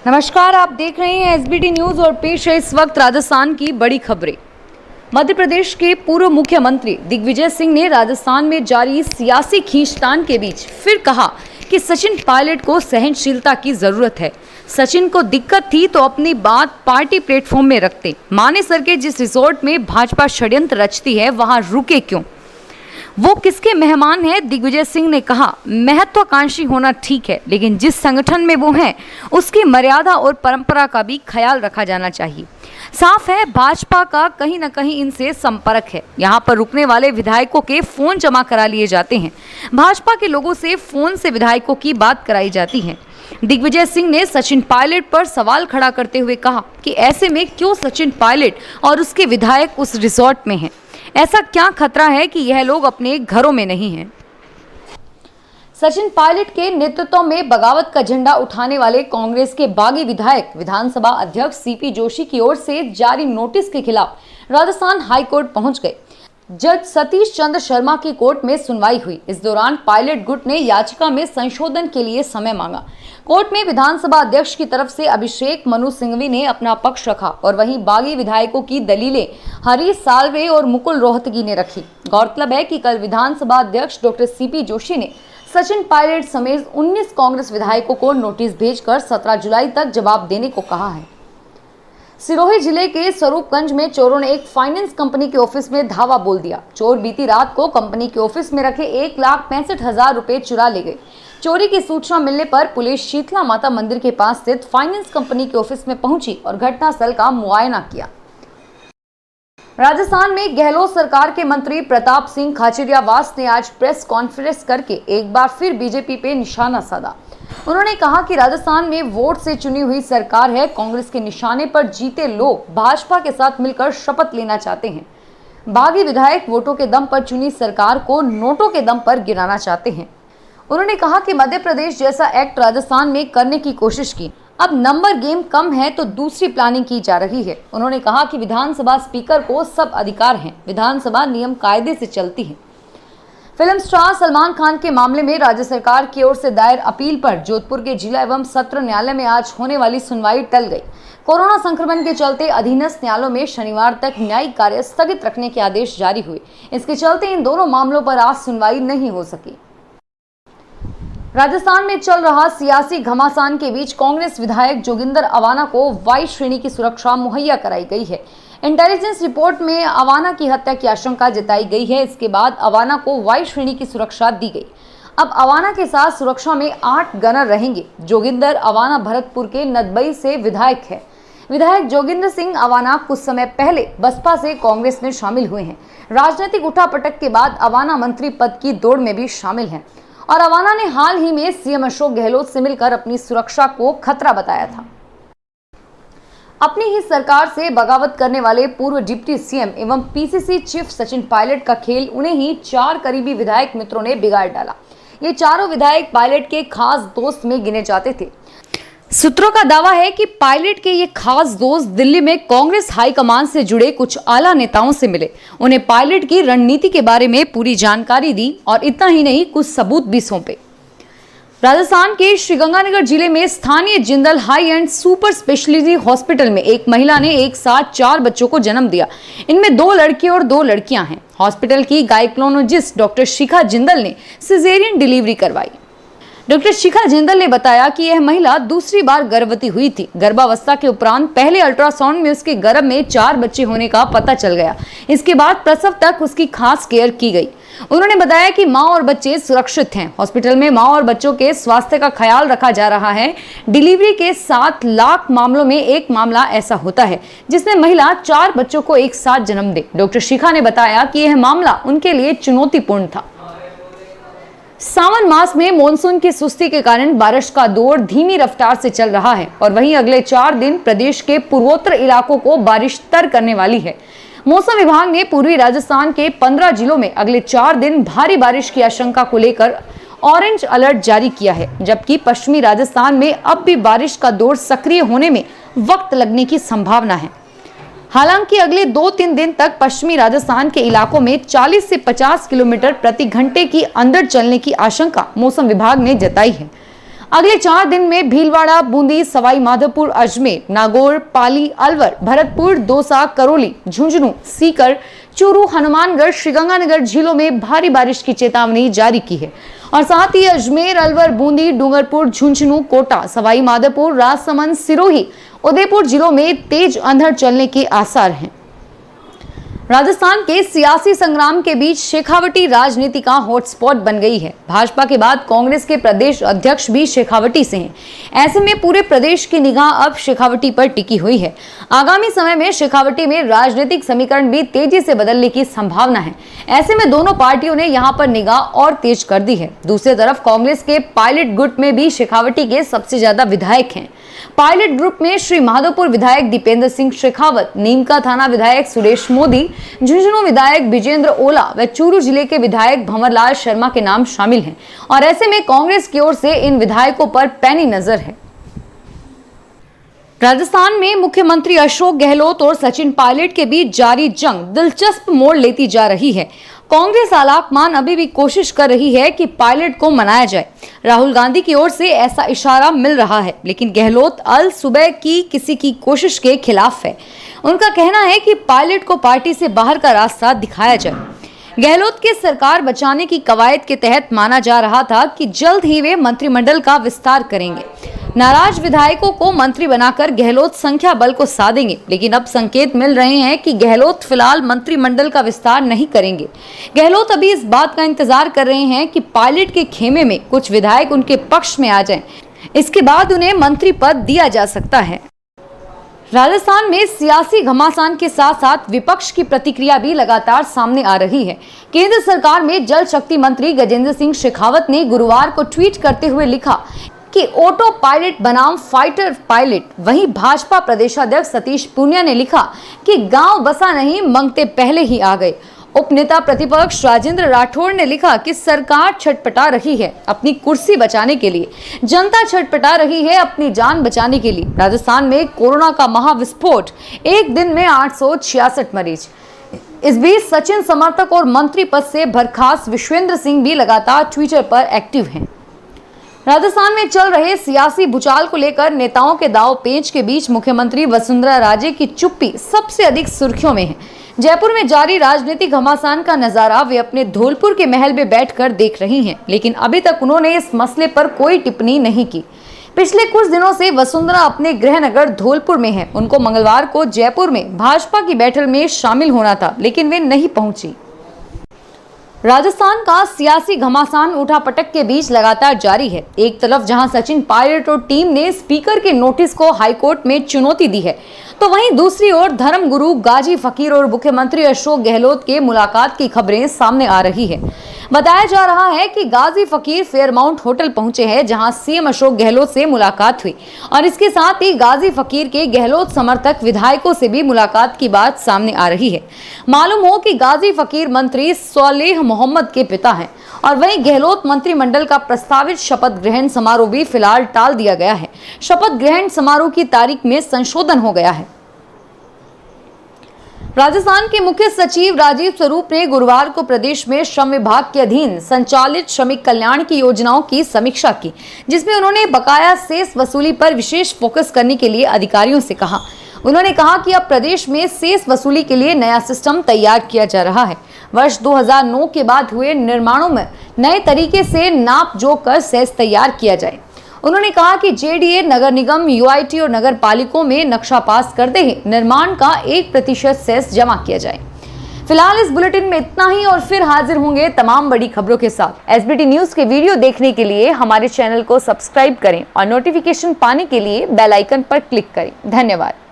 नमस्कार, आप देख रहे हैं एसबीटी न्यूज और पेश है इस वक्त राजस्थान की बड़ी खबरें। मध्य प्रदेश के पूर्व मुख्यमंत्री दिग्विजय सिंह ने राजस्थान में जारी सियासी खींचतान के बीच फिर कहा कि सचिन पायलट को सहनशीलता की जरूरत है। सचिन को दिक्कत थी तो अपनी बात पार्टी प्लेटफॉर्म में रखते। मानेसर के जिस रिजॉर्ट में भाजपा षड्यंत्र रचती है वहां रुके क्यों? वो किसके मेहमान हैं? दिग्विजय सिंह ने कहा, महत्वाकांक्षी होना ठीक है, लेकिन जिस संगठन में वो हैं उसकी मर्यादा और परंपरा का भी ख्याल रखा जाना चाहिए। साफ है, भाजपा का कहीं न कहीं इनसे संपर्क है। यहाँ पर रुकने वाले विधायकों के फोन जमा करा लिए जाते हैं। भाजपा के लोगों से फोन से विधायकों की बात कराई जाती है। दिग्विजय सिंह ने सचिन पायलट पर सवाल खड़ा करते हुए कहा कि ऐसे में क्यों सचिन पायलट और उसके विधायक उस रिजॉर्ट में हैं? ऐसा क्या खतरा है कि यह लोग अपने घरों में नहीं हैं? सचिन पायलट के नेतृत्व में बगावत का झंडा उठाने वाले कांग्रेस के बागी विधायक विधानसभा अध्यक्ष सीपी जोशी की ओर से जारी नोटिस के खिलाफ राजस्थान हाई कोर्ट पहुंच गए। जज सतीश चंद्र शर्मा की कोर्ट में सुनवाई हुई। इस दौरान पायलट गुट ने याचिका में संशोधन के लिए समय मांगा। कोर्ट में विधानसभा अध्यक्ष की तरफ से अभिषेक मनु सिंघवी ने अपना पक्ष रखा और वहीं बागी विधायकों की दलीलें हरीश साल्वे और मुकुल रोहतगी ने रखी। गौरतलब है कि कल विधानसभा अध्यक्ष डॉक्टर सीपी जोशी ने सचिन पायलट समेत 19 कांग्रेस विधायकों को नोटिस भेजकर 17 जुलाई तक जवाब देने को कहा है। सिरोही जिले के स्वरूपगंज में चोरों ने एक फाइनेंस कंपनी के ऑफिस में धावा बोल दिया। चोर बीती रात को कंपनी के ऑफिस में रखे 1,65,000 रुपए चुरा ले गए। चोरी की सूचना मिलने पर पुलिस शीतला माता मंदिर के पास स्थित फाइनेंस कंपनी के ऑफिस में पहुंची और घटनास्थल का मुआयना किया। राजस्थान में गहलोत सरकार के मंत्री प्रताप सिंह खाचरियावास ने आज प्रेस कॉन्फ्रेंस करके एक बार फिर बीजेपी पे निशाना साधा। उन्होंने कहा कि राजस्थान में वोट से चुनी हुई सरकार है। कांग्रेस के निशाने पर जीते लोग भाजपा के साथ मिलकर शपथ लेना चाहते हैं। बागी विधायक वोटों के दम पर चुनी सरकार को नोटों के दम पर गिराना चाहते हैं। उन्होंने कहा कि मध्य प्रदेश जैसा एक्ट राजस्थान में करने की कोशिश की। अब नंबर गेम कम है तो दूसरी प्लानिंग की जा रही है। उन्होंने कहा कि विधानसभा स्पीकर को सब अधिकार हैं। विधानसभा नियम कायदे से चलती है। फिल्म स्टार सलमान खान के मामले में राज्य सरकार की ओर से दायर अपील पर जोधपुर के जिला एवं सत्र न्यायालय में आज होने वाली सुनवाई टल गई। कोरोना संक्रमण के चलते अधीनस्थ न्यायालयों में शनिवार तक न्यायिक कार्य स्थगित रखने के आदेश जारी हुए। इसके चलते इन दोनों मामलों पर आज सुनवाई नहीं हो सकी। राजस्थान में चल रहा सियासी घमासान के बीच कांग्रेस विधायक जोगिंदर अवाना को वाई श्रेणी की सुरक्षा मुहैया कराई गई है। इंटेलिजेंस रिपोर्ट में अवाना की हत्या की आशंका जताई गई है। इसके बाद अवाना को वाई श्रेणी की सुरक्षा दी गई। अब अवाना के साथ सुरक्षा में 8 गनर रहेंगे। जोगिंदर अवाना भरतपुर के नदबई से विधायक है। विधायक जोगिंदर सिंह अवाना कुछ समय पहले बसपा से कांग्रेस में शामिल हुए हैं। राजनीतिक उठापटक के बाद अवाना मंत्री पद की दौड़ में भी शामिल हैं और अवाना ने हाल ही में सीएम अशोक गहलोत से मिलकर अपनी सुरक्षा को खतरा बताया था। अपनी ही सरकार से बगावत करने वाले पूर्व डिप्टी सीएम एवं पीसीसी चीफ सचिन पायलट का खेल उन्हें ही 4 करीबी विधायक मित्रों ने बिगाड़ डाला। ये चारों विधायक पायलट के खास दोस्त में गिने जाते थे। सूत्रों का दावा है कि पायलट के ये खास दोस्त दिल्ली में कांग्रेस हाईकमान से जुड़े कुछ आला नेताओं से मिले, उन्हें पायलट की रणनीति के बारे में पूरी जानकारी दी और इतना ही नहीं, कुछ सबूत भी सौंपे। राजस्थान के श्रीगंगानगर जिले में स्थानीय Jindal high and super speciality hospital में एक महिला ने एक साथ 4 बच्चों को जन्म दिया। इनमें 2 लड़के और 2 लड़कियां हैं। हॉस्पिटल की गायक्लोनोलॉजिस्ट डॉक्टर शिखा जिंदल ने सिजेरियन डिलीवरी करवाई। डॉक्टर शिखा जिंदल ने बताया कि यह महिला दूसरी बार गर्भवती हुई थी। गर्भावस्था के उपरांत पहले अल्ट्रासाउंड में उसके गर्भ में 4 बच्चे होने का पता चल गया। इसके बाद प्रसव तक उसकी खास केयर की गई। उन्होंने बताया कि मां और बच्चे सुरक्षित हैं। हॉस्पिटल में मां और बच्चों के स्वास्थ्य का ख्याल रखा जा रहा है। डिलीवरी के 7 लाख मामलों में एक मामला ऐसा होता है जिसमें महिला 4 बच्चों को एक साथ जन्म दे। डॉक्टर शिखा ने बताया कि यह मामला उनके लिए चुनौतीपूर्ण था। सावन मास में मॉनसून की सुस्ती के कारण बारिश का दौर धीमी रफ्तार से चल रहा है और वहीं अगले 4 दिन प्रदेश के पूर्वोत्तर इलाकों को बारिश तर करने वाली है। मौसम विभाग ने पूर्वी राजस्थान के 15 जिलों में अगले 4 दिन भारी बारिश की आशंका को लेकर ऑरेंज अलर्ट जारी किया है, जबकि पश्चिमी राजस्थान में अब भी बारिश का दौर सक्रिय होने में वक्त लगने की संभावना है। हालांकि अगले 2-3 दिन तक पश्चिमी राजस्थान के इलाकों में 40 से 50 किलोमीटर प्रति घंटे की अंदर चलने की आशंका मौसम विभाग ने जताई है। अगले 4 दिन में भीलवाड़ा, बूंदी, सवाई माधोपुर, अजमेर, नागौर, पाली, अलवर, भरतपुर, दौसा, करौली, झुंझुनू, सीकर, चूरू, हनुमानगढ़, श्रीगंगानगर जिलों में भारी बारिश की चेतावनी जारी की है और साथ ही अजमेर, अलवर, बूंदी, डूंगरपुर, झुंझुनू, कोटा, सवाई माधोपुर, राजसमंद, सिरोही, उदयपुर जिलों में तेज अंधड़ चलने के आसार हैं। राजस्थान के सियासी संग्राम के बीच शेखावटी राजनीति का हॉटस्पॉट बन गई है। भाजपा के बाद कांग्रेस के प्रदेश अध्यक्ष भी शेखावटी से हैं। ऐसे में पूरे प्रदेश की निगाह अब शेखावटी पर टिकी हुई है। आगामी समय में शेखावटी में राजनीतिक समीकरण भी तेजी से बदलने की संभावना है। ऐसे में दोनों पार्टियों ने यहां पर निगाह और तेज कर दी है। दूसरी तरफ कांग्रेस के पायलट गुट में भी शेखावटी के सबसे ज्यादा विधायक हैं। पायलट ग्रुप में श्री माधोपुर विधायक दीपेंद्र सिंह शेखावत, नीमका थाना विधायक सुरेश मोदी, झुंझुनू विधायक विजेंद्र ओला व चूरू जिले के विधायक भंवरलाल शर्मा के नाम शामिल हैं और ऐसे में कांग्रेस की ओर से इन विधायकों पर पैनी नजर है। राजस्थान में मुख्यमंत्री अशोक गहलोत और सचिन पायलट के बीच जारी जंग दिलचस्प मोड़ लेती जा रही है। कांग्रेस आलाकमान अभी भी कोशिश कर रही है कि पायलट को मनाया जाए। राहुल गांधी की ओर से ऐसा इशारा मिल रहा है, लेकिन गहलोत अल सुबह की किसी की कोशिश के खिलाफ है। उनका कहना है कि पायलट को पार्टी से बाहर का रास्ता दिखाया जाए। गहलोत के सरकार बचाने की कवायद के तहत माना जा रहा था कि जल्द ही वे मंत्रिमंडल का विस्तार करेंगे। नाराज विधायकों को मंत्री बनाकर गहलोत संख्या बल को साधेंगे, लेकिन अब संकेत मिल रहे हैं कि गहलोत फिलहाल मंत्रिमंडल का विस्तार नहीं करेंगे। गहलोत अभी इस बात का इंतजार कर रहे हैं कि पायलट के खेमे में कुछ विधायक उनके पक्ष में आ जाएं। इसके बाद उन्हें मंत्री पद दिया जा सकता है। राजस्थान में सियासी घमासान के साथ साथ विपक्ष की प्रतिक्रिया भी लगातार सामने आ रही है। केंद्र सरकार में जल शक्ति मंत्री गजेंद्र सिंह शेखावत ने गुरुवार को ट्वीट करते हुए लिखा कि ऑटो पायलट बनाम फाइटर पायलट। वहीं भाजपा प्रदेशाध्यक्ष सतीश पूनिया ने लिखा कि गांव बसा नहीं, मंगते पहले ही आ गए। उपनेता प्रतिपक्ष राजेंद्र राठौड़ ने लिखा कि सरकार छटपटा रही है अपनी कुर्सी बचाने के लिए, जनता छटपटा रही है अपनी जान बचाने के लिए। राजस्थान में कोरोना का महाविस्फोट, एक दिन में 866 मरीज। इस बीच सचिन समर्थक और मंत्री पद से बर्खास्त विश्वेंद्र सिंह भी लगातार ट्विटर पर एक्टिव हैं। राजस्थान में चल रहे सियासी भूचाल को लेकर नेताओं के दाव पेंच के बीच मुख्यमंत्री वसुंधरा राजे की चुप्पी सबसे अधिक सुर्खियों में है। जयपुर में जारी राजनीतिक घमासान का नजारा वे अपने धौलपुर के महल में बैठकर देख रही हैं, लेकिन अभी तक उन्होंने इस मसले पर कोई टिप्पणी नहीं की। पिछले कुछ दिनों से वसुंधरा अपने गृहनगर धौलपुर में है। उनको मंगलवार को जयपुर में भाजपा की बैठक में शामिल होना था, लेकिन वे नहीं पहुंची। राजस्थान का सियासी घमासान उठापटक के बीच लगातार जारी है। एक तरफ जहां सचिन पायलट और टीम ने स्पीकर के नोटिस को हाईकोर्ट में चुनौती दी है, तो वहीं दूसरी ओर धर्मगुरु गाजी फकीर और मुख्यमंत्री अशोक गहलोत के मुलाकात की खबरें सामने आ रही है। बताया जा रहा है कि गाजी फकीर फेयरमाउंट होटल पहुंचे हैं, जहां सीएम अशोक गहलोत से मुलाकात हुई और इसके साथ ही गाजी फकीर के गहलोत समर्थक विधायकों से भी मुलाकात की बात सामने आ रही है। मालूम हो कि गाजी फकीर मंत्री सोलेह मोहम्मद के पिता हैं और वहीं गहलोत मंत्रिमंडल का प्रस्तावित शपथ ग्रहण समारोह भी फिलहाल टाल दिया गया है। शपथ ग्रहण समारोह की तारीख में संशोधन हो गया है। राजस्थान के मुख्य सचिव राजीव स्वरूप ने गुरुवार को प्रदेश में श्रम विभाग के अधीन संचालित श्रमिक कल्याण की योजनाओं की समीक्षा की, जिसमें उन्होंने बकाया सेस वसूली पर विशेष फोकस करने के लिए अधिकारियों से कहा। उन्होंने कहा कि अब प्रदेश में सेस वसूली के लिए नया सिस्टम तैयार किया जा रहा है। वर्ष 2009 के बाद हुए निर्माणों में नए तरीके से नाप जोख कर सेस तैयार किया जाए। उन्होंने कहा कि जेडीए, नगर निगम, यूआईटी और नगर पालिकों में नक्शा पास करते ही निर्माण का 1% सेस जमा किया जाए। फिलहाल इस बुलेटिन में इतना ही और फिर हाजिर होंगे तमाम बड़ी खबरों के साथ। एसबीटी न्यूज के वीडियो देखने के लिए हमारे चैनल को सब्सक्राइब करें और नोटिफिकेशन पाने के लिए बेल आइकन पर क्लिक करें। धन्यवाद।